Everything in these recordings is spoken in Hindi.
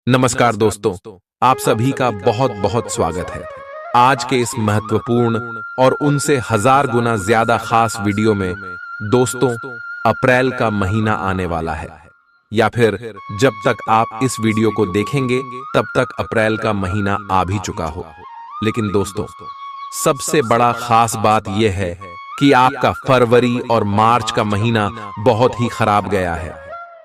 नमस्कार दोस्तों, आप सभी का बहुत बहुत स्वागत है। आज के इस महत्वपूर्ण और उनसे हजार गुना ज्यादा खास वीडियो में दोस्तों, अप्रैल का महीना आने वाला है, या फिर जब तक आप इस वीडियो को देखेंगे तब तक अप्रैल का महीना आ भी चुका हो। लेकिन दोस्तों, सबसे बड़ा खास बात यह है कि आपका फरवरी और मार्च का महीना बहुत ही खराब गया है।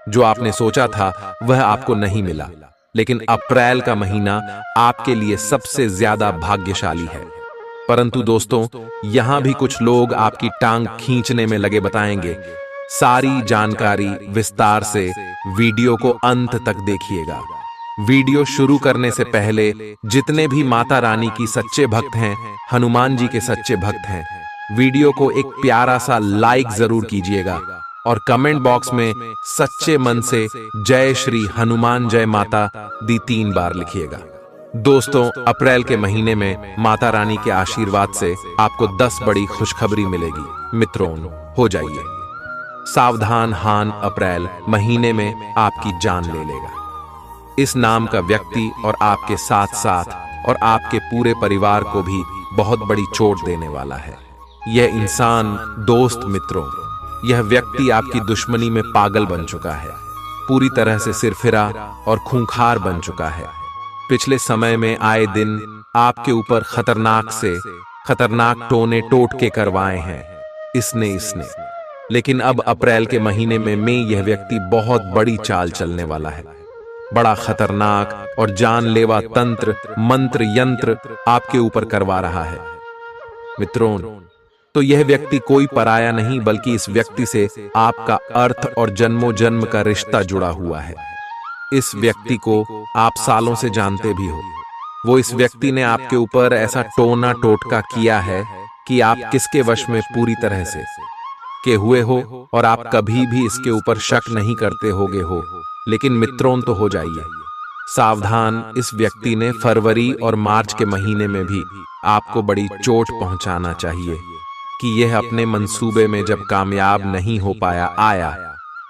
जो आपने सोचा था वह आपको नहीं मिला, लेकिन अप्रैल का महीना आपके लिए सबसे ज्यादा भाग्यशाली है। परंतु दोस्तों, यहां भी कुछ लोग आपकी टांग खींचने में लगे बताएंगे। सारी जानकारी विस्तार से वीडियो को अंत तक देखिएगा। वीडियो शुरू करने से पहले जितने भी माता रानी की सच्चे भक्त हैं, हनुमान जी के सच्चे भक्त हैं, वीडियो को एक प्यारा सा लाइक जरूर कीजिएगा और कमेंट बॉक्स में सच्चे मन से जय श्री हनुमान जय माता दी 3 बार लिखिएगा। दोस्तों, अप्रैल के महीने में माता रानी के आशीर्वाद से आपको 10 बड़ी खुशखबरी मिलेगी। मित्रों, हो जाइए सावधान, हान अप्रैल महीने में आपकी जान ले लेगा। इस नाम का व्यक्ति और आपके साथ साथ और आपके पूरे परिवार को भी बहुत बड़ी चोट देने वाला है। यह इंसान, दोस्त मित्रों, यह व्यक्ति आपकी दुश्मनी में पागल बन चुका है, पूरी तरह से सिरफिरा और खूंखार बन चुका है। पिछले समय में आए दिन आपके ऊपर खतरनाक से खतरनाक टोने टोटके करवाए हैं इसने। लेकिन अब अप्रैल के महीने में यह व्यक्ति बहुत बड़ी चाल चलने वाला है। बड़ा खतरनाक और जानलेवा तंत्र, मंत्र, यंत्र आपके ऊपर करवा रहा है। मित्रों, तो यह व्यक्ति कोई पराया नहीं, बल्कि इस व्यक्ति से आपका अर्थ और जन्मों जन्म का रिश्ता जुड़ा हुआ है। इस व्यक्ति को आप सालों से जानते भी हो। वो इस व्यक्ति ने आपके ऊपर ऐसा टोना टोटका किया है कि आप किसके वश में पूरी तरह से के हुए हो और आप कभी भी इसके ऊपर शक नहीं करते होगे हो। लेकिन मित्रों, तो हो जाइए सावधान। इस व्यक्ति ने फरवरी और मार्च के महीने में भी आपको बड़ी चोट पहुंचाना चाहिए कि यह अपने मंसूबे में जब कामयाब नहीं हो आया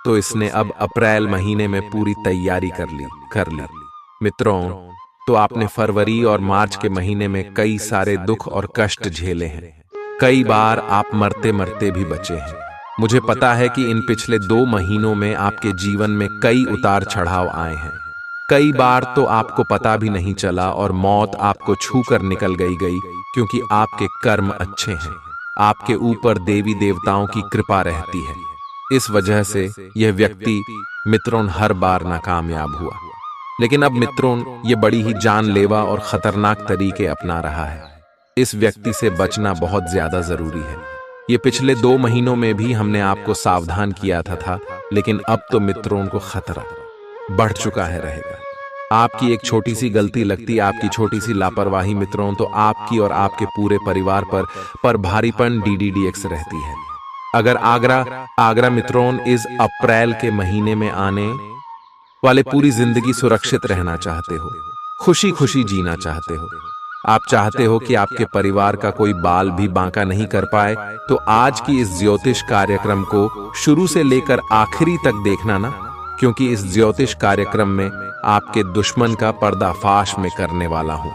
तो इसने अब अप्रैल महीने में पूरी तैयारी कर ली। मित्रों, तो आपने फरवरी और मार्च के महीने में कई सारे दुख और कष्ट झेले हैं। कई बार आप मरते मरते भी बचे हैं। मुझे पता है कि इन पिछले 2 महीनों में आपके जीवन में कई उतार चढ़ाव आए हैं। कई बार तो आपको पता भी नहीं चला और मौत आपको छू कर निकल गई, क्योंकि आपके कर्म अच्छे हैं। आपके ऊपर देवी देवताओं की कृपा रहती है। इस वजह से यह व्यक्ति मित्रों हर बार नाकामयाब हुआ। लेकिन अब मित्रों, ये बड़ी ही जानलेवा और खतरनाक तरीके अपना रहा है। इस व्यक्ति से बचना बहुत ज्यादा जरूरी है। ये पिछले 2 महीनों में भी हमने आपको सावधान किया था, लेकिन अब तो मित्रों को खतरा बढ़ चुका है रहेगा। आपकी एक छोटी सी गलती लगती, आपकी छोटी सी लापरवाही मित्रों, तो आपकी और आपके पूरे परिवार पर भारीपन DDDX रहती है। अगर आगरा मित्रों इस अप्रैल के महीने में आने वाले पूरी जिंदगी सुरक्षित रहना चाहते हो, खुशी खुशी जीना चाहते हो, आप चाहते हो कि आपके परिवार का कोई बाल भी बांका नहीं कर पाए, तो आज की इस ज्योतिष कार्यक्रम को शुरू से लेकर आखिरी तक देखना ना, क्योंकि इस ज्योतिष कार्यक्रम में आपके दुश्मन का पर्दाफाश में करने वाला हूं।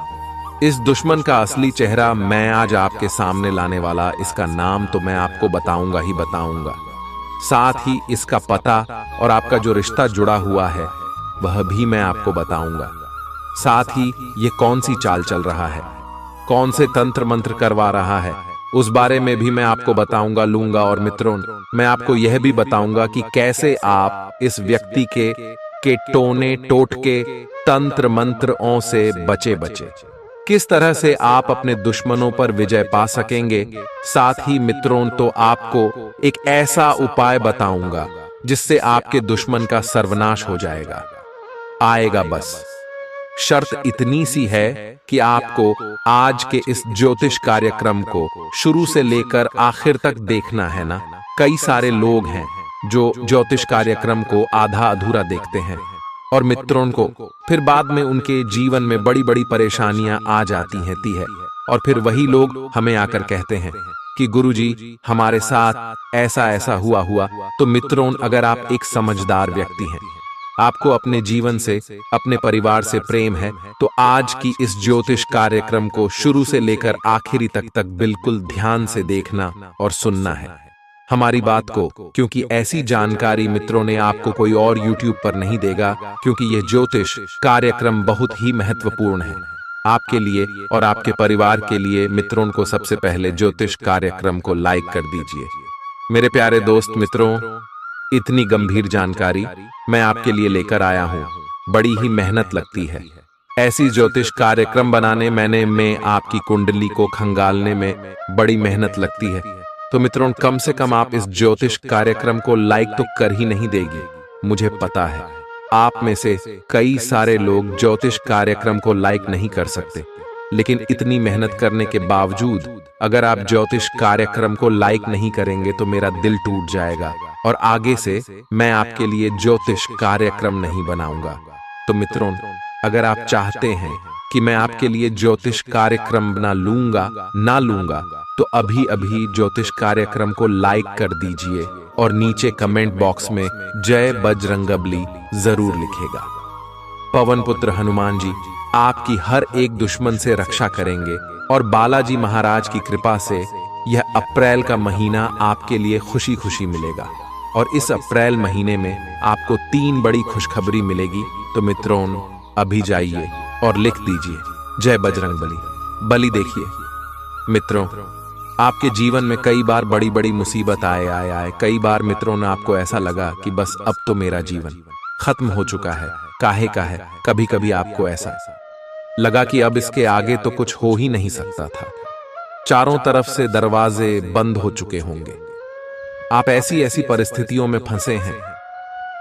इस दुश्मन का असली चेहरा मैं आज आपके सामने लाने वाला, इसका नाम तो मैं आपको बताऊंगा ही बताऊंगा, साथ ही इसका पता और आपका जो रिश्ता जुड़ा हुआ है वह भी मैं आपको बताऊंगा। साथ ही ये कौन सी चाल चल रहा है, कौन से तंत्र मंत्र करवा रहा है, उस बारे में भी मैं आपको बताऊंगा लूंगा। और मित्रों, मैं आपको यह भी बताऊंगा कि कैसे आप इस व्यक्ति के टोने टोटके तंत्र मंत्रों से बचे, किस तरह से आप अपने दुश्मनों पर विजय पा सकेंगे। साथ ही मित्रों, तो आपको एक ऐसा उपाय बताऊंगा जिससे आपके दुश्मन का सर्वनाश हो आएगा। बस शर्त इतनी सी है कि आपको आज के इस ज्योतिष कार्यक्रम को शुरू से लेकर आखिर तक देखना है ना। कई सारे लोग हैं जो ज्योतिष कार्यक्रम को आधा अधूरा देखते हैं और मित्रों को फिर बाद में उनके जीवन में बड़ी बड़ी परेशानियां आ जाती हैं और फिर वही लोग हमें आकर कहते हैं कि गुरुजी हमारे साथ ऐसा ऐसा हुआ। तो मित्रों, अगर आप एक समझदार व्यक्ति हैं आपको अपने जीवन से, अपने परिवार से प्रेम है, तो आज की इस ज्योतिष कार्यक्रम को शुरू से लेकर आखिरी तक बिल्कुल ध्यान से देखना और सुनना है हमारी बात को, क्योंकि ऐसी जानकारी मित्रों ने आपको कोई और YouTube पर नहीं देगा, क्योंकि यह ज्योतिष कार्यक्रम बहुत ही महत्वपूर्ण है आपके लिए और आपके परिवार के लिए। मित्रों को सबसे पहले ज्योतिष कार्यक्रम को लाइक कर दीजिए। मेरे प्यारे दोस्त मित्रों, इतनी गंभीर जानकारी मैं आपके लिए लेकर आया हूं, बड़ी ही मेहनत लगती है ऐसी ज्योतिष कार्यक्रम बनाने में आपकी कुंडली को खंगालने में बड़ी मेहनत लगती है। तो मित्रों, कम से कम आप इस ज्योतिष कार्यक्रम को लाइक तो कर ही नहीं देगी। मुझे पता है आप में से कई सारे लोग ज्योतिष कार्यक्रम को लाइक नहीं कर सकते, लेकिन इतनी मेहनत करने के बावजूद अगर आप ज्योतिष कार्यक्रम को लाइक नहीं करेंगे तो मेरा दिल टूट जाएगा और आगे से मैं आपके लिए ज्योतिष कार्यक्रम नहीं बनाऊंगा। तो मित्रों, अगर आप चाहते हैं कि मैं आपके लिए ज्योतिष कार्यक्रम बना लूंगा ना लूंगा, तो अभी अभी ज्योतिष कार्यक्रम को लाइक कर दीजिए और नीचे कमेंट बॉक्स में जय बजरंगबली जरूर लिखेगा। पवन पुत्र हनुमान जी आपकी हर एक दुश्मन से रक्षा करेंगे और बालाजी महाराज की कृपा से यह अप्रैल का महीना आपके लिए खुशी खुशी मिलेगा। और इस अप्रैल महीने में आपको 3 बड़ी खुशखबरी मिलेगी। तो मित्रों, अभी जाइए और लिख दीजिए जय बजरंगबली। बलि देखिए मित्रों, आपके जीवन में कई बार बड़ी बड़ी मुसीबत आए कई बार मित्रों ने आपको ऐसा लगा कि बस अब तो मेरा जीवन खत्म हो चुका है, काहे का है। कभी कभी आपको ऐसा लगा कि अब इसके आगे तो कुछ हो ही नहीं सकता था, चारों तरफ से दरवाजे बंद हो चुके होंगे। आप ऐसी परिस्थितियों में फंसे हैं,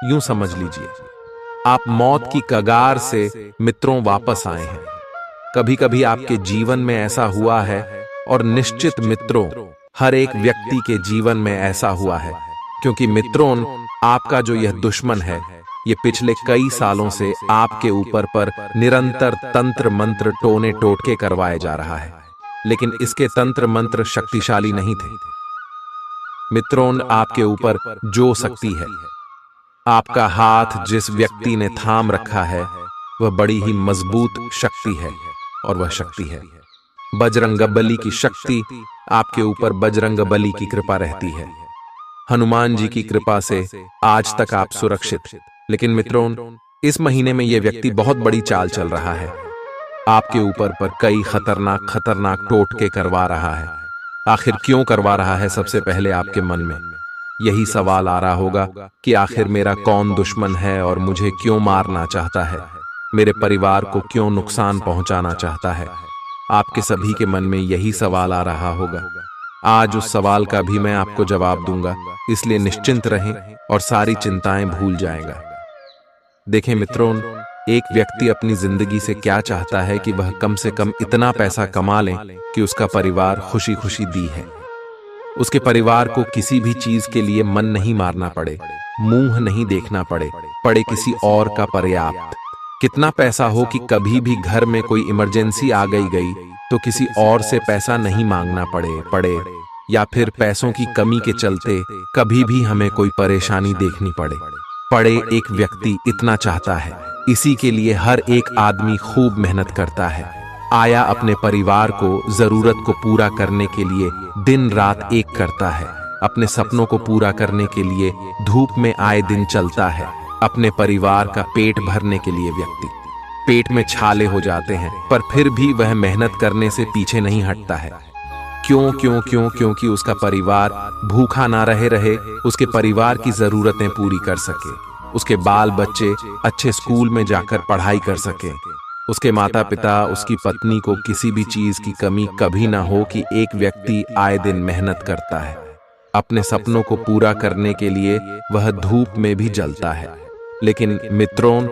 यूं समझ लीजिए आप मौत की कगार से मित्रों वापस आए हैं। कभी कभी आपके जीवन में ऐसा हुआ है और निश्चित मित्रों हर एक व्यक्ति के जीवन में ऐसा हुआ है, क्योंकि मित्रों आपका जो यह दुश्मन है ये पिछले कई सालों से आपके ऊपर पर निरंतर तंत्र मंत्र टोने टोटके करवाए जा रहा है, लेकिन इसके तंत्र मंत्र शक्तिशाली नहीं थे। मित्रों, आपके ऊपर जो शक्ति है, आपका हाथ जिस व्यक्ति ने थाम रखा है वह बड़ी ही मजबूत शक्ति है और वह शक्ति है बजरंगबली की शक्ति। आपके ऊपर बजरंगबली की कृपा रहती है, हनुमान जी की कृपा से आज तक आप सुरक्षित। लेकिन मित्रों, इस महीने में यह व्यक्ति बहुत बड़ी चाल चल रहा है, आपके ऊपर पर कई खतरनाक टोटके करवा रहा है। आखिर क्यों करवा रहा है? सबसे पहले आपके मन में यही सवाल आ रहा होगा कि आखिर मेरा कौन दुश्मन है और मुझे क्यों मारना चाहता है, मेरे परिवार को क्यों नुकसान पहुंचाना चाहता है। आपके सभी के मन में यही सवाल आ रहा होगा। आज उस सवाल का भी मैं आपको जवाब दूंगा, इसलिए निश्चिंत रहें और सारी चिंताएं भूल जाएगा। देखें मित्रों, एक व्यक्ति अपनी जिंदगी से क्या चाहता है कि वह कम से कम इतना पैसा कमा ले कि उसका परिवार खुशी खुशी दी है, उसके परिवार को किसी भी चीज के लिए मन नहीं मारना पड़े, मुंह नहीं देखना पड़े किसी और का पर्याप्त। कितना पैसा हो कि कभी भी घर में कोई इमरजेंसी आ गई तो किसी और से पैसा नहीं मांगना पड़े या फिर पैसों की कमी के चलते कभी भी हमें कोई परेशानी देखनी पड़े। एक व्यक्ति इतना चाहता है, इसी के लिए हर एक आदमी खूब मेहनत करता है, आया अपने परिवार को जरूरत को पूरा करने के लिए दिन रात एक करता है, अपने सपनों को पूरा करने के लिए धूप में आए दिन चलता है, अपने परिवार का पेट भरने के लिए व्यक्ति पेट में छाले हो जाते हैं, पर फिर भी वह मेहनत करने से पीछे नहीं हटता है। क्योंकि उसका परिवार भूखा ना रहे, उसके परिवार की जरूरतें पूरी कर सके, उसके बाल बच्चे अच्छे स्कूल में जाकर पढ़ाई कर सके, उसके माता पिता, उसकी पत्नी को किसी भी चीज की कमी कभी ना हो कि एक व्यक्ति आए दिन मेहनत करता है, अपने सपनों को पूरा करने के लिए वह धूप में भी जलता है। लेकिन मित्रों,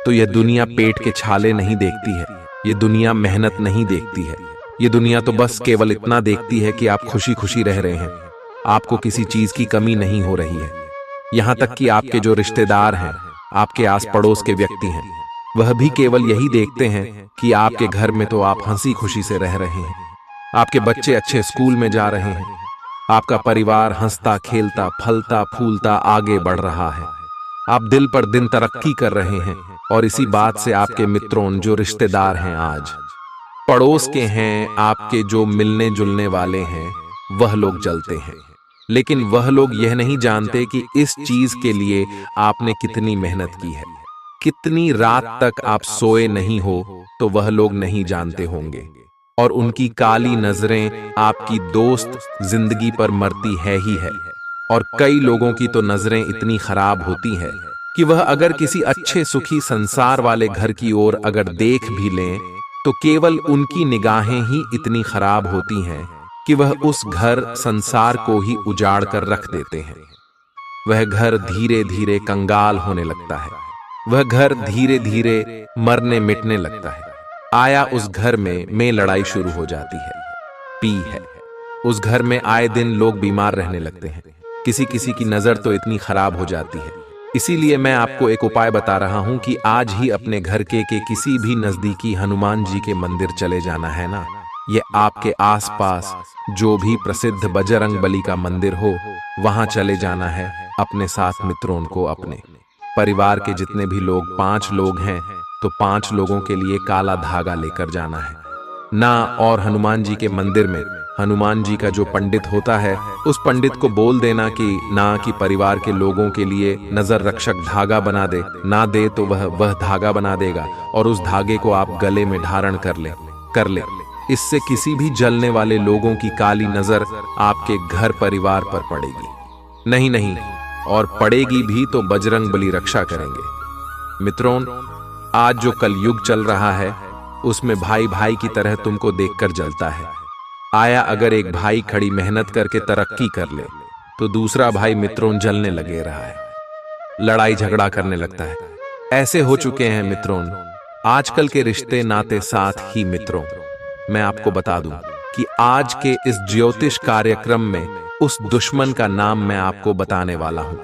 तो यह दुनिया पेट के छाले नहीं देखती है, ये दुनिया मेहनत नहीं देखती है, ये दुनिया तो बस केवल इतना देखती है कि आप खुशी खुशी रह रहे हैं, आपको किसी चीज की कमी नहीं हो रही है। यहाँ तक कि आपके जो रिश्तेदार हैं, आपके आस पड़ोस के व्यक्ति हैं, वह भी केवल यही देखते हैं कि आपके घर में तो आप हंसी खुशी से रह रहे हैं, आपके बच्चे अच्छे स्कूल में जा रहे हैं, आपका परिवार हंसता खेलता फलता फूलता आगे बढ़ रहा है। आप दिल पर दिन तरक्की कर रहे हैं और इसी बात से आपके मित्रों जो रिश्तेदार हैं, आज पड़ोस के हैं, आपके जो मिलने जुलने वाले हैं, वह लोग जलते हैं। लेकिन वह लोग यह नहीं जानते कि इस चीज के लिए आपने कितनी मेहनत की है, कितनी रात तक आप सोए नहीं हो, तो वह लोग नहीं जानते होंगे। और उनकी काली नजरें आपकी दोस्त जिंदगी पर मरती है ही है। और कई लोगों की तो नजरें इतनी खराब होती हैं कि वह अगर किसी अच्छे सुखी संसार वाले घर की ओर अगर देख भी लें, तो केवल उनकी निगाहें ही इतनी खराब होती हैं कि वह उस घर संसार को ही उजाड़ कर रख देते हैं। वह घर धीरे धीरे कंगाल होने लगता है, वह घर धीरे धीरे मरने मिटने लगता है। आया उस घर में लड़ाई शुरू हो जाती है, पी है। उस घर में आए दिन लोग बीमार रहने लगते हैं, किसी किसी की नजर तो इतनी खराब हो जाती है। इसीलिए मैं आपको एक उपाय बता रहा हूं कि आज ही अपने घर के किसी भी नजदीकी हनुमान जी के मंदिर चले जाना है ना। ये आपके आसपास जो भी प्रसिद्ध बजरंग बली का मंदिर हो, वहां चले जाना है। अपने साथ मित्रों को, अपने परिवार के जितने भी लोग 5 लोग हैं, तो 5 लोगों के लिए काला धागा लेकर जाना है ना। और हनुमान जी के मंदिर में हनुमान जी का जो पंडित होता है, उस पंडित को बोल देना कि परिवार के लोगों के लिए नजर रक्षक धागा बना दे, ना दे तो वह धागा बना देगा और उस धागे को आप गले में धारण कर ले। इससे किसी भी जलने वाले लोगों की काली नजर आपके घर परिवार पर पड़ेगी नहीं, और पड़ेगी भी तो बजरंग बली रक्षा करेंगे। मित्रों, आज जो कलयुग चल रहा है, उसमें भाई भाई की तरह तुमको देखकर जलता है। आया अगर एक भाई खड़ी मेहनत करके तरक्की कर ले, तो दूसरा भाई मित्रों जलने लगे रहा है, लड़ाई झगड़ा करने लगता है। ऐसे हो चुके हैं मित्रों आजकल के रिश्ते नाते। साथ ही मित्रों, मैं आपको बता दूं कि आज के इस ज्योतिष कार्यक्रम में उस दुश्मन का नाम मैं आपको बताने वाला हूं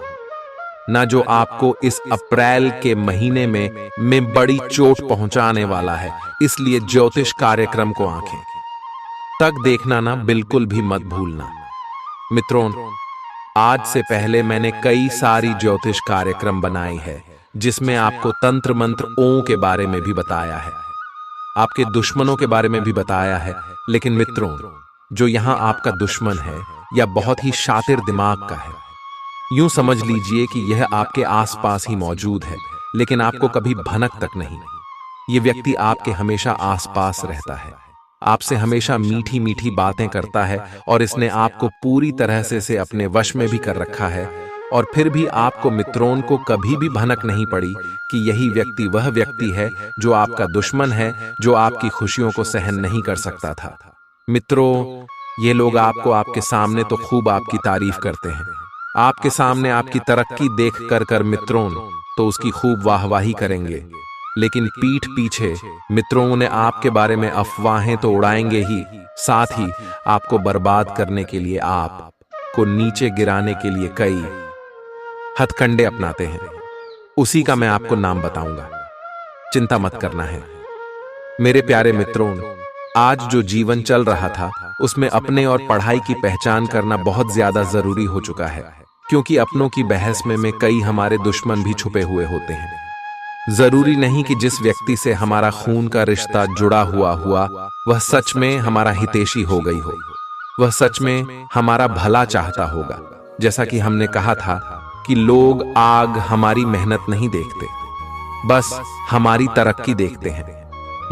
ना, जो आपको इस अप्रैल के महीने में बड़ी चोट पहुंचाने वाला है। इसलिए ज्योतिष कार्यक्रम को आंखें तक देखना ना, बिल्कुल भी मत भूलना। मित्रों, आज से पहले मैंने कई सारी ज्योतिष कार्यक्रम बनाए हैं, जिसमें आपको तंत्र मंत्र ओं के बारे में भी बताया है, आपके दुश्मनों के बारे में भी बताया है। लेकिन मित्रों, जो यहां आपका दुश्मन है या बहुत ही शातिर दिमाग का है, यूं समझ लीजिए कि यह आपके आसपास ही मौजूद है, लेकिन आपको कभी भनक तक नहीं। यह व्यक्ति आपके हमेशा आसपास रहता है, आपसे हमेशा मीठी मीठी बातें करता है, और इसने आपको पूरी तरह से अपने वश में भी कर रखा है। और फिर भी आपको मित्रों को कभी भी भनक नहीं पड़ी कि यही व्यक्ति वह व्यक्ति है जो आपका दुश्मन है, जो आपकी खुशियों को सहन नहीं कर सकता था। मित्रों, ये लोग आपको आपके सामने तो खूब आपकी तारीफ करते हैं, आपके सामने आपकी तरक्की देख कर मित्रों तो उसकी खूब वाहवाही करेंगे, लेकिन पीठ पीछे मित्रों ने आपके बारे में अफवाहें तो उड़ाएंगे ही, साथ ही आपको बर्बाद करने के लिए, आपको नीचे गिराने के लिए कई हथकंडे अपनाते हैं। उसी का मैं आपको नाम बताऊंगा, चिंता मत करना है। मेरे प्यारे मित्रों, आज जो जीवन चल रहा था, उसमें अपने और पढ़ाई की पहचान करना बहुत ज्यादा जरूरी हो चुका है, क्योंकि अपनों की बहस में कई हमारे दुश्मन भी छुपे हुए होते हैं। जरूरी नहीं कि जिस व्यक्ति से हमारा खून का रिश्ता जुड़ा हुआ वह सच में हमारा हितैषी हो गई हो, वह सच में हमारा भला चाहता होगा। जैसा कि हमने कहा था कि लोग आग हमारी मेहनत नहीं देखते, बस हमारी तरक्की देखते हैं।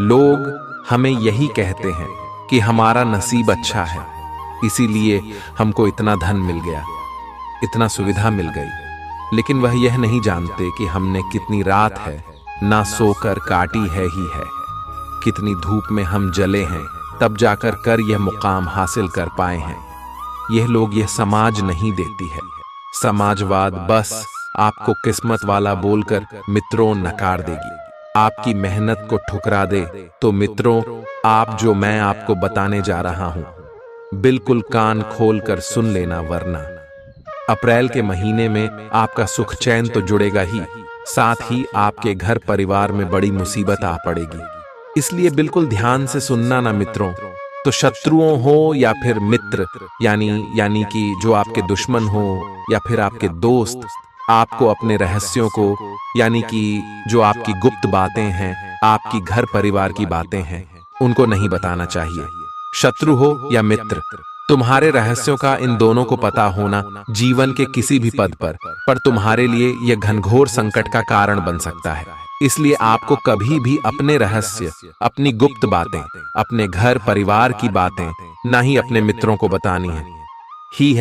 लोग हमें यही कहते हैं कि हमारा नसीब अच्छा है, इसीलिए हमको इतना धन मिल गया, इतना सुविधा मिल गई। लेकिन वह यह नहीं जानते कि हमने कितनी रात है ना सोकर काटी है ही है, कितनी धूप में हम जले हैं, तब जाकर यह मुकाम हासिल कर पाए हैं। यह लोग, यह समाज नहीं देती है। समाजवाद बस आपको किस्मत वाला बोलकर मित्रों नकार देगी, आपकी मेहनत को ठुकरा दे। तो मित्रों, आप जो मैं आपको बताने जा रहा हूं, बिल्कुल कान खोलकर सुन लेना, वरना अप्रैल के महीने में आपका सुख चैन तो जुड़ेगा ही, साथ ही आपके घर परिवार में बड़ी मुसीबत आ पड़ेगी। इसलिए बिल्कुल ध्यान से सुनना ना मित्रों। तो शत्रुओं हो या फिर मित्र, यानी कि जो आपके दुश्मन हो या फिर आपके दोस्त, आपको अपने रहस्यों को, यानी कि जो आपकी गुप्त बातें हैं, आपकी घर परिवार की बातें हैं, उनको नहीं बताना चाहिए। शत्रु हो या मित्र, तुम्हारे रहस्यों का इन दोनों को पता होना जीवन के किसी भी पद पर तुम्हारे लिए यह घनघोर संकट का कारण बन सकता है। इसलिए आपको कभी भी अपने रहस्य, अपनी गुप्त बातें, अपने घर परिवार की बातें ना ही अपने मित्रों को बतानी है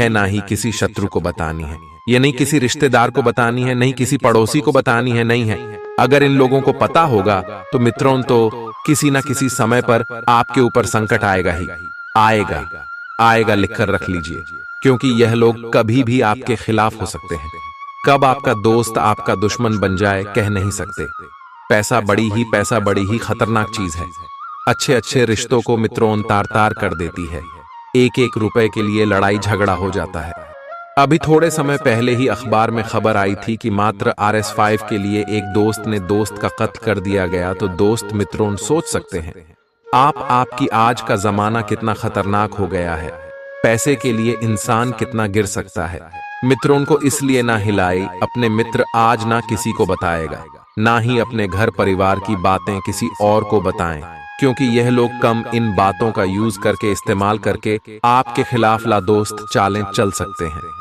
ना ही किसी शत्रु को बतानी है। ये नहीं किसी रिश्तेदार को बतानी है, नहीं किसी पड़ोसी को बतानी है, नहीं है। अगर इन लोगों को पता होगा तो मित्रों, तो किसी ना किसी समय पर आपके ऊपर संकट आएगा ही आएगा। लिखकर रख लीजिए, क्योंकि यह लोग कभी भी आपके खिलाफ हो सकते हैं। कब आपका दोस्त आपका दुश्मन बन जाए कह नहीं सकते। पैसा बड़ी ही खतरनाक चीज है। अच्छे रिश्तों को मित्रों तार कर देती है। एक रुपए के लिए लड़ाई झगड़ा हो जाता है। अभी थोड़े समय पहले ही अखबार में खबर आई थी कि मात्र RS5 के लिए एक दोस्त ने दोस्त का कत्ल कर दिया गया। तो दोस्त मित्रों, सोच सकते हैं आपकी आज का जमाना कितना खतरनाक हो गया है। पैसे के लिए इंसान कितना गिर सकता है। मित्रों को इसलिए ना हिलाए। अपने मित्र आज ना किसी को बताएगा, ना ही अपने घर परिवार की बातें किसी और को बताएं, क्योंकि यह लोग कम इन बातों का यूज करके, इस्तेमाल करके आपके खिलाफ लादोस्त चालें चल सकते हैं।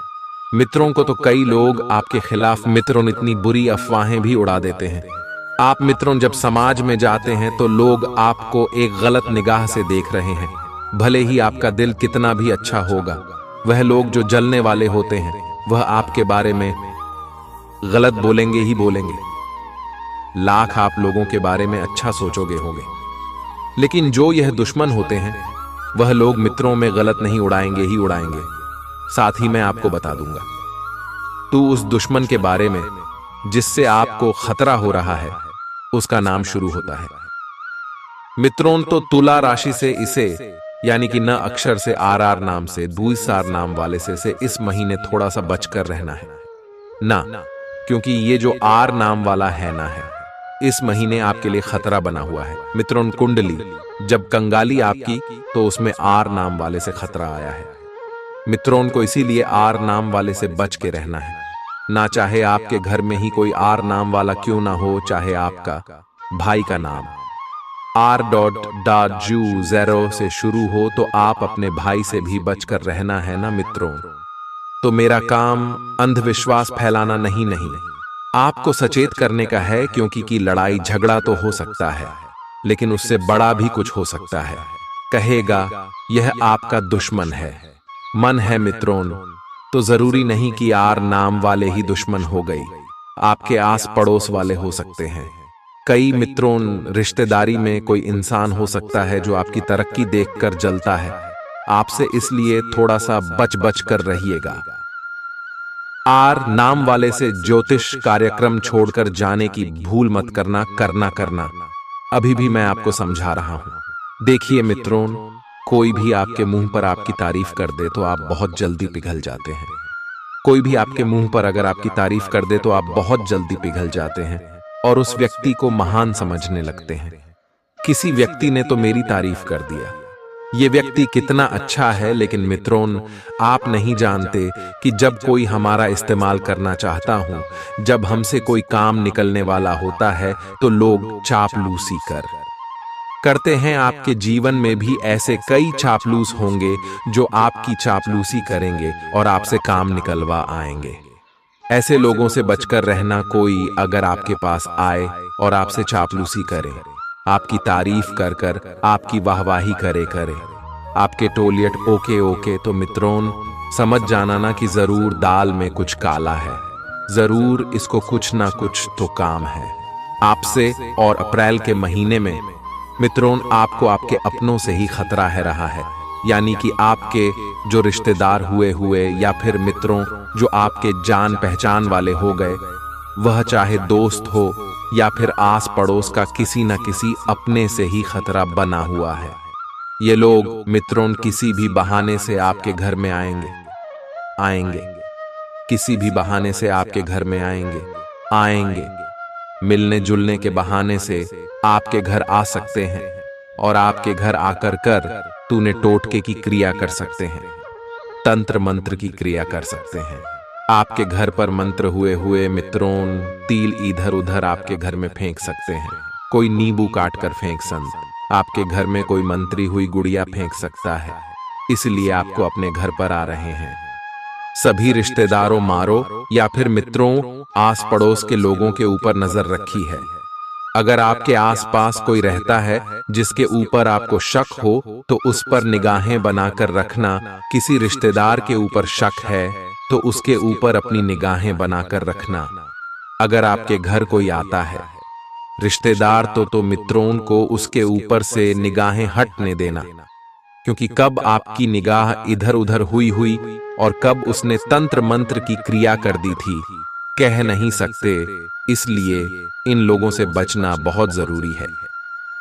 मित्रों को तो कई लोग आपके खिलाफ मित्रों इतनी बुरी अफवाहें भी उड़ा देते हैं। आप मित्रों जब समाज में जाते हैं तो लोग आपको एक गलत निगाह से देख रहे हैं। भले ही आपका दिल कितना भी अच्छा होगा, वह लोग जो जलने वाले होते हैं वह आपके बारे में गलत बोलेंगे ही बोलेंगे। लाख आप लोगों के बारे में अच्छा सोचोगे होगे, लेकिन जो यह दुश्मन होते हैं वह लोग मित्रों में गलत नहीं उड़ाएंगे ही उड़ाएंगे। साथ ही मैं आपको बता दूंगा तो उस दुश्मन के बारे में जिससे आपको खतरा हो रहा है, उसका नाम शुरू होता है। मित्रों, तो तुला राशि से इसे, यानी कि न अक्षर से RR नाम से, द्विसार नाम वाले से इस महीने थोड़ा सा बचकर रहना है ना, क्योंकि ये जो R नाम वाला है ना है, इस महीने आपके लिए खतरा बना हुआ है। मित्रों, कुंडली जब कंगाली आपकी तो उसमें R नाम वाले से खतरा आया है। मित्रों को इसीलिए R नाम वाले से बच के रहना है। ना चाहे आपके घर में ही कोई R नाम वाला क्यों ना हो, चाहे आपका भाई का नाम R.Ju0 से शुरू हो, तो आप अपने भाई से भी बचकर रहना है ना मित्रों। तो मेरा काम अंधविश्वास फैलाना नहीं, आपको सचेत करने का है, क्योंकि की लड़ाई झगड़ा तो हो सकता है, लेकिन उससे बड़ा भी कुछ हो सकता है। कहेगा यह आपका दुश्मन है, मन है मित्रों, तो जरूरी नहीं कि R नाम वाले ही दुश्मन हो गई। आपके आस पड़ोस वाले हो सकते हैं। कई मित्रों, रिश्तेदारी में कोई इंसान हो सकता है जो आपकी तरक्की देखकर जलता है आपसे, इसलिए थोड़ा सा बच कर रहिएगा। R नाम वाले से ज्योतिष कार्यक्रम छोड़कर जाने की भूल मत करना। अभी भी मैं आपको समझा रहा हूं। देखिए मित्रों, कोई भी आपके मुंह पर आपकी तारीफ कर दे तो आप बहुत जल्दी पिघल जाते हैं। कोई भी आपके मुंह पर अगर आपकी तारीफ कर दे तो आप बहुत जल्दी पिघल जाते हैं और उस व्यक्ति को महान समझने लगते हैं। किसी व्यक्ति ने तो मेरी तारीफ कर दिया, ये व्यक्ति कितना अच्छा है, लेकिन मित्रों आप नहीं जानते कि जब कोई हमारा इस्तेमाल करना चाहता हूं, जब हमसे कोई काम निकलने वाला होता है, तो लोग चापलूसी करते हैं। आपके जीवन में भी ऐसे कई चापलूस होंगे जो आपकी चापलूसी करेंगे और आपसे काम निकलवा आएंगे। ऐसे लोगों से बचकर रहना। कोई अगर आपके पास आए और आपसे चापलूसी करे, आपकी तारीफ कर आपकी वाहवाही करे, आपके टोलियट ओके, तो मित्रों समझ जाना ना कि जरूर दाल में कुछ काला है, जरूर इसको कुछ ना कुछ तो काम है आपसे। और अप्रैल के महीने में मित्रों आपको आपके अपनों से ही खतरा है रहा है, यानी कि आपके जो रिश्तेदार हुए या फिर मित्रों जो आपके जान पहचान वाले हो गए, वह चाहे दोस्त हो या फिर आस पड़ोस का किसी न किसी अपने से ही खतरा बना हुआ है। ये लोग मित्रों किसी भी बहाने से आपके घर में आएंगे, किसी भी बहाने से आपके घर में आएंगे, मिलने जुलने के बहाने से आपके घर आ सकते हैं और आपके घर आकर तूने टोटके की क्रिया कर सकते हैं, तंत्र मंत्र की क्रिया कर सकते हैं। आपके घर पर मंत्र हुए हुए मित्रों तिल इधर उधर आपके घर में फेंक सकते हैं। कोई नींबू काट कर फेंक संत आपके घर में कोई मंत्री हुई गुड़िया फेंक सकता है, इसलिए आपको अपने घर पर आ रहे हैं। सभी रिश्तेदारों मारो या फिर मित्रों आस पड़ोस के लोगों के ऊपर नजर रखी है। अगर आपके आसपास कोई रहता है जिसके ऊपर आपको शक हो तो उस पर निगाहें बनाकर रखना। किसी रिश्तेदार के ऊपर शक है तो उसके ऊपर अपनी निगाहें बनाकर रखना। अगर आपके घर कोई आता है रिश्तेदार तो मित्रों को उसके ऊपर से निगाहें हटने देना, क्योंकि कब आपकी निगाह इधर उधर हुई और कब उसने तंत्र मंत्र की क्रिया कर दी थी कह नहीं सकते, इसलिए इन लोगों से बचना बहुत जरूरी है।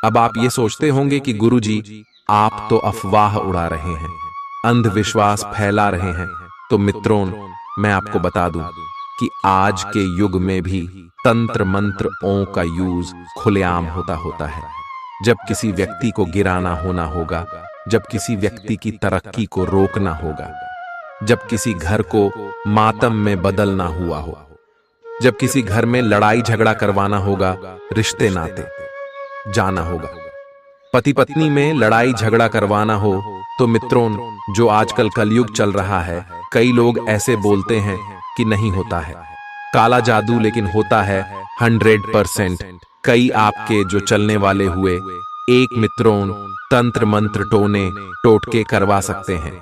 अब आप ये सोचते होंगे कि गुरुजी आप तो अफवाह उड़ा रहे हैं, अंधविश्वास फैला रहे हैं। तो मित्रों मैं आपको बता दूं कि आज के युग में भी तंत्र मंत्र ओं का यूज खुलेआम होता है। जब किसी व्यक्ति को गिराना होना होगा, जब किसी व्यक्ति की तरक्की को रोकना होगा, जब किसी घर को मातम में बदलना हुआ हो, जब किसी घर में लड़ाई झगड़ा करवाना होगा, रिश्ते नाते जाना होगा, पति पत्नी में लड़ाई झगड़ा करवाना हो तो मित्रों जो आजकल कलयुग चल रहा है, कई लोग ऐसे बोलते हैं कि नहीं होता है काला जादू, लेकिन होता है 100%। कई आपके जो चलने वाले हुए एक मित्रों तंत्र मंत्र टोने टोटके करवा सकते हैं।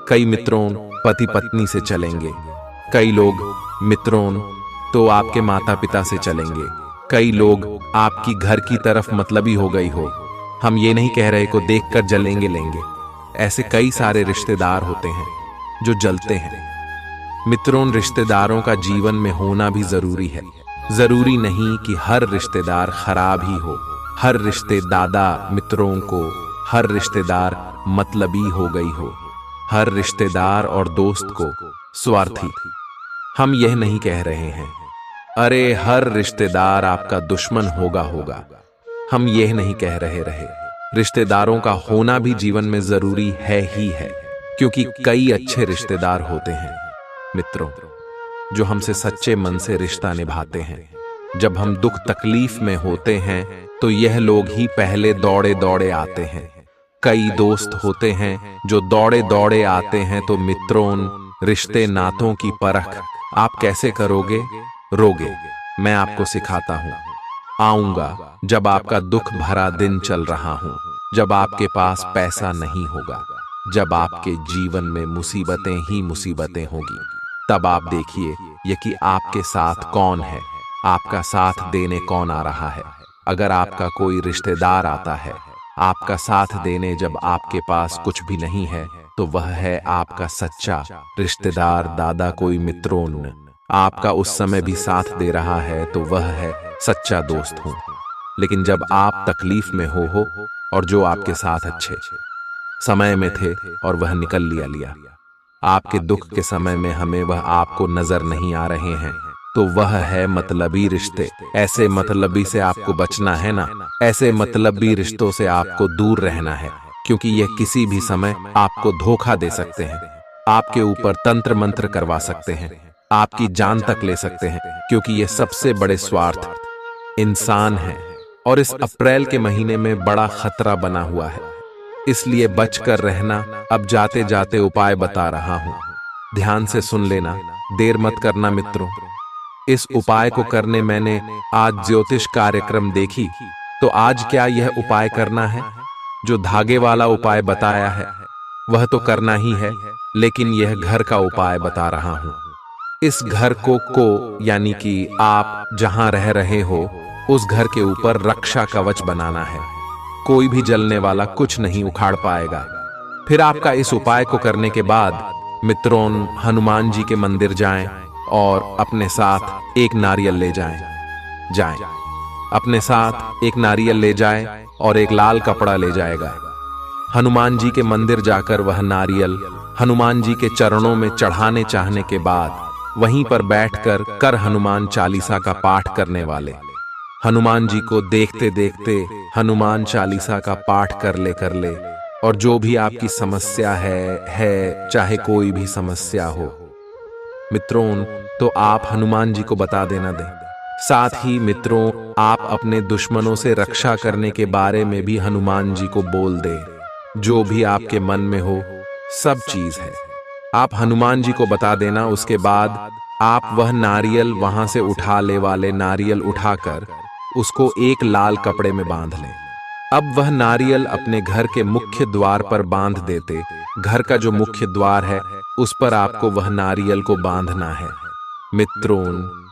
कई मित्रों पति पत्नी से चलेंगे, कई लोग मित्रों तो आपके माता पिता से चलेंगे, कई लोग आपकी घर की तरफ मतलबी हो गई हो। हम ये नहीं कह रहे को देखकर जलेंगे लेंगे, ऐसे कई सारे रिश्तेदार होते हैं जो जलते हैं। मित्रों रिश्तेदारों का जीवन में होना भी जरूरी है। जरूरी नहीं कि हर रिश्तेदार खराब ही हो, हर रिश्तेदादा मित्रों को हर रिश्तेदार मतलबी हो गई हो, हर रिश्तेदार और दोस्त को स्वार्थी। हम यह नहीं कह रहे हैं अरे हर रिश्तेदार आपका दुश्मन होगा। हम यह नहीं कह रहे रिश्तेदारों का होना भी जीवन में जरूरी है ही है, क्योंकि कई अच्छे रिश्तेदार होते हैं मित्रों जो हमसे सच्चे मन से रिश्ता निभाते हैं। जब हम दुख तकलीफ में होते हैं तो यह लोग ही पहले दौड़े दौड़े आते हैं। कई दोस्त होते हैं जो दौड़े दौड़े आते हैं। तो मित्रों रिश्ते नातों की परख आप कैसे करोगे? रोगे मैं आपको सिखाता हूँ। आऊंगा जब आपका दुख भरा दिन चल रहा हूँ, जब आपके पास पैसा नहीं होगा, जब आपके जीवन में मुसीबतें ही मुसीबतें होगी, तब आप देखिए ये कि आपके साथ कौन है, आपका साथ देने कौन आ रहा है। अगर आपका कोई रिश्तेदार आता है आपका साथ देने, जब आपके पास कुछ भी नहीं है, तो वह है आपका सच्चा रिश्तेदार। दादा कोई मित्रों आपका उस समय भी साथ दे रहा है तो वह है सच्चा दोस्त हूँ। लेकिन जब आप तकलीफ में हो और जो आपके साथ अच्छे समय में थे और वह निकल लिया, आपके दुख के समय में हमें वह आपको नजर नहीं आ रहे हैं, तो वह है मतलबी रिश्ते। ऐसे मतलबी से आपको बचना है ना, ऐसे मतलबी रिश्तों से आपको दूर रहना है, क्योंकि यह किसी भी समय आपको धोखा दे सकते हैं, आपके ऊपर तंत्र मंत्र करवा सकते हैं, आपकी जान तक ले सकते हैं, क्योंकि ये सबसे बड़े स्वार्थ इंसान है। और इस अप्रैल के महीने में बड़ा खतरा बना हुआ है, इसलिए बचकर रहना। अब जाते जाते उपाय बता रहा हूं, ध्यान से सुन लेना, देर मत करना मित्रों। इस उपाय को करने मैंने आज ज्योतिष कार्यक्रम देखी, तो आज क्या यह उपाय करना है? जो धागे वाला उपाय बताया है वह तो करना ही है, लेकिन यह घर का उपाय बता रहा हूं। इस घर को यानी कि आप जहां रह रहे हो उस घर के ऊपर रक्षा कवच बनाना है। कोई भी जलने वाला कुछ नहीं उखाड़ पाएगा। फिर आपका इस उपाय को करने के बाद मित्रों हनुमान जी के मंदिर जाएं और अपने साथ एक नारियल ले जाएं। अपने साथ एक नारियल ले जाएं और एक लाल कपड़ा ले जाएगा। हनुमान जी के मंदिर जाकर वह नारियल हनुमान जी के चरणों में चढ़ाने चाहने के बाद वहीं पर बैठकर कर हनुमान चालीसा का पाठ करने वाले हनुमान जी को देखते देखते हनुमान चालीसा का पाठ कर ले। और जो भी आपकी समस्या है चाहे कोई भी समस्या हो, मित्रों, तो आप हनुमान जी को बता देना दें। साथ ही मित्रों, आप अपने दुश्मनों से रक्षा करने के बारे में भी हनुमान जी को बोल दें। जो भी आपके मन में हो, सब चीज है, आप हनुमान जी को बता देना। उसके बाद आप वह नारियल वहां से उठा ले वाले नारियल उठाकर उसको एक लाल कपड़े में बांध लें। अब वह नारियल अपने घर के मुख्य द्वार पर बांध देते। घर का जो मुख्य द्वार है उस पर आपको वह नारियल को बांधना है। मित्रों,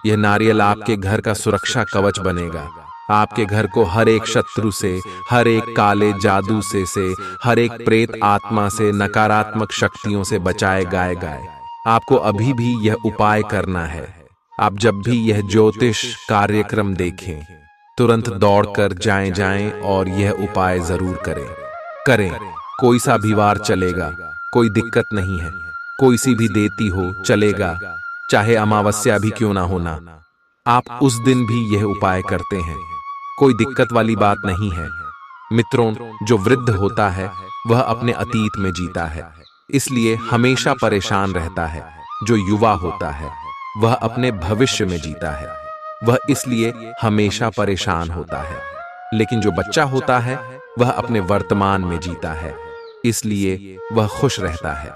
यह नारियल आपके घर का सुरक्षा कवच बनेगा। आपके घर को हर एक शत्रु से, हर एक काले जादू से हर एक प्रेत आत्मा से, नकारात्मक शक्तियों से बचाएगा। आपको अभी भी यह उपाय करना है। आप जब भी यह ज्योतिष कार्यक्रम देखें, तुरंत दौड़कर जाएं और यह उपाय जरूर करें। कोई सा भी वार चलेगा, कोई दिक्कत नहीं है। कोई सी भी देती हो चलेगा, चाहे अमावस्या भी क्यों ना होना, आप उस दिन भी यह उपाय करते हैं, कोई दिक्कत वाली बात नहीं है। मित्रों, जो वृद्ध होता है वह अपने अतीत में जीता है, इसलिए हमेशा परेशान रहता है। जो युवा होता है वह अपने भविष्य में जीता है, वह इसलिए हमेशा परेशान होता है। लेकिन जो बच्चा होता है वह अपने वर्तमान में जीता है, इसलिए वह खुश रहता है।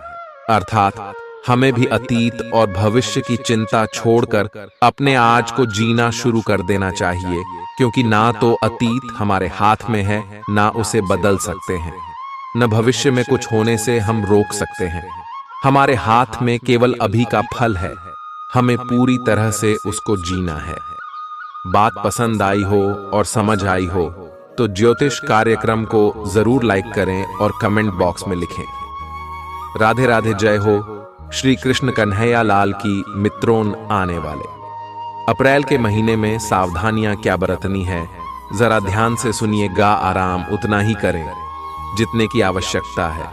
अर्थात हमें भी अतीत और भविष्य की चिंता छोड़कर अपने आज को जीना शुरू कर देना चाहिए, क्योंकि ना तो अतीत हमारे हाथ में है, ना उसे बदल सकते हैं, न भविष्य में कुछ होने से हम रोक सकते हैं। हमारे हाथ में केवल अभी का फल है, हमें पूरी तरह से उसको जीना है। बात पसंद आई हो और समझ आई हो तो ज्योतिष कार्यक्रम को जरूर लाइक करें और कमेंट बॉक्स में लिखें। राधे राधे, जय हो श्री कृष्ण कन्हैया लाल की। मित्रों, आने वाले अप्रैल के महीने में सावधानियां क्या बरतनी है, जरा ध्यान से सुनिएगा। आराम उतना ही करें जितने की आवश्यकता है।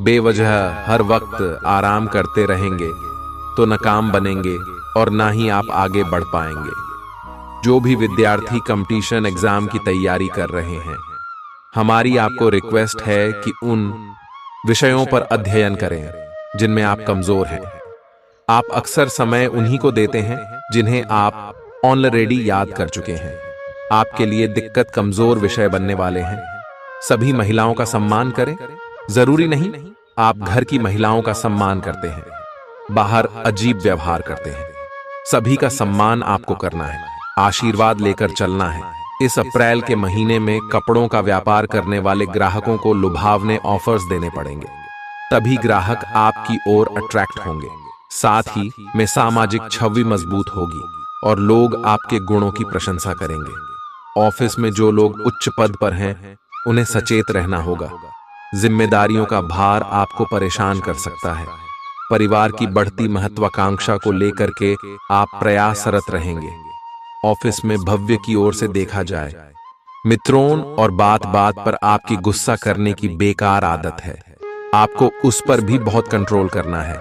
बेवजह हर वक्त आराम करते रहेंगे तो न काम बनेंगे और ना ही आप आगे बढ़ पाएंगे। जो भी विद्यार्थी कंपटीशन एग्जाम की तैयारी कर रहे हैं, हमारी आपको रिक्वेस्ट है कि उन विषयों पर अध्ययन करें जिनमें आप कमजोर हैं। आप अक्सर समय उन्हीं को देते हैं जिन्हें आप ऑलरेडी याद कर चुके हैं। आपके लिए दिक्कत कमजोर विषय बनने वाले हैं। सभी महिलाओं का सम्मान करें। जरूरी नहीं आप घर की महिलाओं का सम्मान करते हैं, बाहर अजीब व्यवहार करते हैं। सभी का सम्मान आपको करना है, आशीर्वाद लेकर चलना है। इस अप्रैल के महीने में कपड़ों का व्यापार करने वाले ग्राहकों को लुभावने ऑफर्स देने पड़ेंगे, तभी ग्राहक आपकी ओर अट्रैक्ट होंगे। साथ ही में सामाजिक छवि मजबूत होगी और लोग आपके गुणों की प्रशंसा करेंगे। ऑफिस में जो लोग उच्च पद पर हैं, उन्हें सचेत रहना होगा। जिम्मेदारियों का भार आपको परेशान कर सकता है। परिवार की बढ़ती महत्वाकांक्षा को लेकर के आप प्रयासरत रहेंगे। ऑफिस में भव्य की ओर से देखा जाए। मित्रों, और बात बात पर आपकी गुस्सा करने की बेकार आदत है, आपको उस पर भी बहुत कंट्रोल करना है।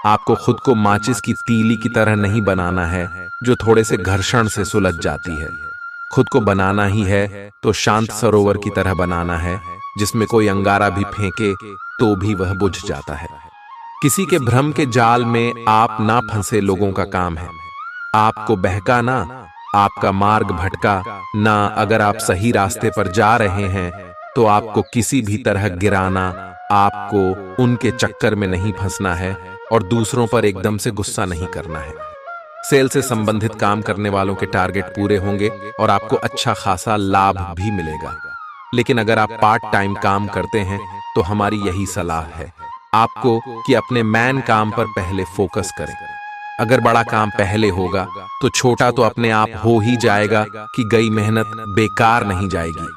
आपको खुद को माचिस की तीली की तरह नहीं बनाना है जो थोड़े से घर्षण से सुलझ जाती है। खुद को बनाना ही है तो शांत सरोवर की तरह बनाना है, जिसमें कोई अंगारा भी फेंके तो भी वह बुझ जाता है। किसी के भ्रम के जाल में आप ना फंसे लोगों का काम है। आपको बहकाना, आपका मार्ग भटका ना। अगर आप सही रास्ते पर जा रहे हैं तो आपको किसी भी तरह गिराना, आपको उनके चक्कर में नहीं फंसना है और दूसरों पर एकदम से गुस्सा नहीं करना है। सेल से संबंधित काम करने वालों के टारगेट पूरे होंगे और आपको अच्छा खासा लाभ भी मिलेगा। लेकिन अगर आप पार्ट टाइम काम करते हैं तो हमारी यही सलाह है आपको कि अपने मेन काम पर पहले फोकस करें। अगर बड़ा काम पहले होगा तो छोटा तो अपने आप हो ही जाएगा कि गई मेहनत बेकार नहीं जाएगी।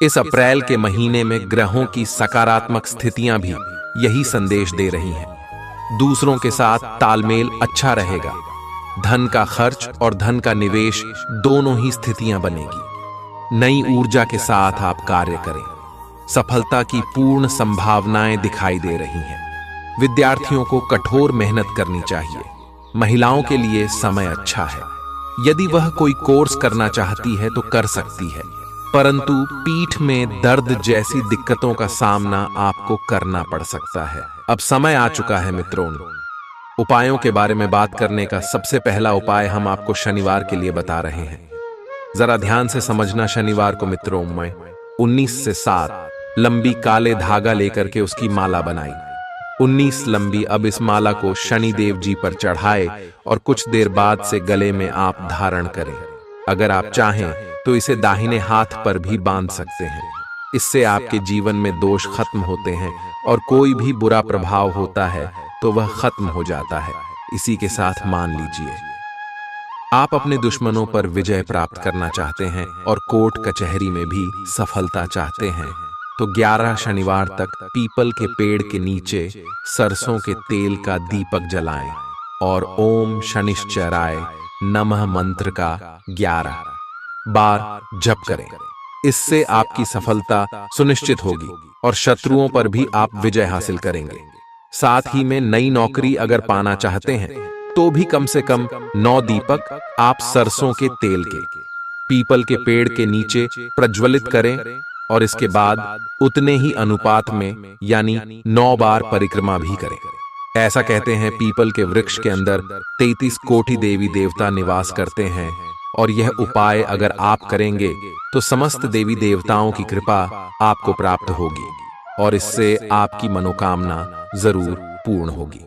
इस अप्रैल के महीने में ग्रहों की सकारात्मक स्थितियां भी यही संदेश दे रही हैं। दूसरों के साथ तालमेल अच्छा रहेगा। धन का खर्च और धन का निवेश दोनों ही स्थितियां बनेगी। नई ऊर्जा के साथ आप कार्य करें। सफलता की पूर्ण संभावनाएं दिखाई दे रही हैं। विद्यार्थियों को कठोर मेहनत करनी चाहिए। महिलाओं के लिए समय अच्छा है। यदि वह कोई कोर्स करना चाहती है तो कर सकती है, परंतु पीठ में दर्द जैसी दिक्कतों का सामना आपको करना पड़ सकता है। अब समय आ चुका है मित्रों, उपायों के बारे में बात करने का सबसे पहला उपाय हम आपको शनिवार के लिए बता रहे हैं। जरा ध्यान से समझना। शनिवार को मित्रों में 19 से 7 लंबी काले धागा लेकर के उसकी माला बनाई। 19 लंबी। अब इस माला को शनिदेव जी पर चढ़ाए और कुछ देर बाद से गले में आप धारण करें। अगर आप चाहें तो इसे दाहिने हाथ पर भी बांध सकते हैं। इससे आपके जीवन में दोष खत्म होते हैं और कोई भी बुरा प्रभाव होता है तो वह खत्म हो जाता है। इसी के साथ मान लीजिए आप अपने दुश्मनों पर विजय प्राप्त करना चाहते हैं और कोर्ट कचहरी में भी सफलता चाहते हैं तो 11 शनिवार तक पीपल के पेड़ के नीचे सरसों के तेल का दीपक जलाएं और ओम शनिश्चराय नमः मंत्र का 11 बार जप करें। इससे आपकी सफलता सुनिश्चित होगी और शत्रुओं पर भी आप विजय हासिल करेंगे। साथ ही में नई नौकरी अगर पाना चाहते हैं तो भी कम से कम 9 दीपक आप सरसों के तेल के पीपल के पेड़ के नीचे प्रज्वलित करें और इसके बाद उतने ही अनुपात में यानी 9 बार परिक्रमा भी करें। ऐसा कहते हैं पीपल के वृक्ष के अंदर 33 कोटि देवी देवता निवास करते हैं और यह उपाय अगर आप करेंगे तो समस्त देवी देवताओं की कृपा आपको प्राप्त होगी और इससे आपकी मनोकामना जरूर पूर्ण होगी।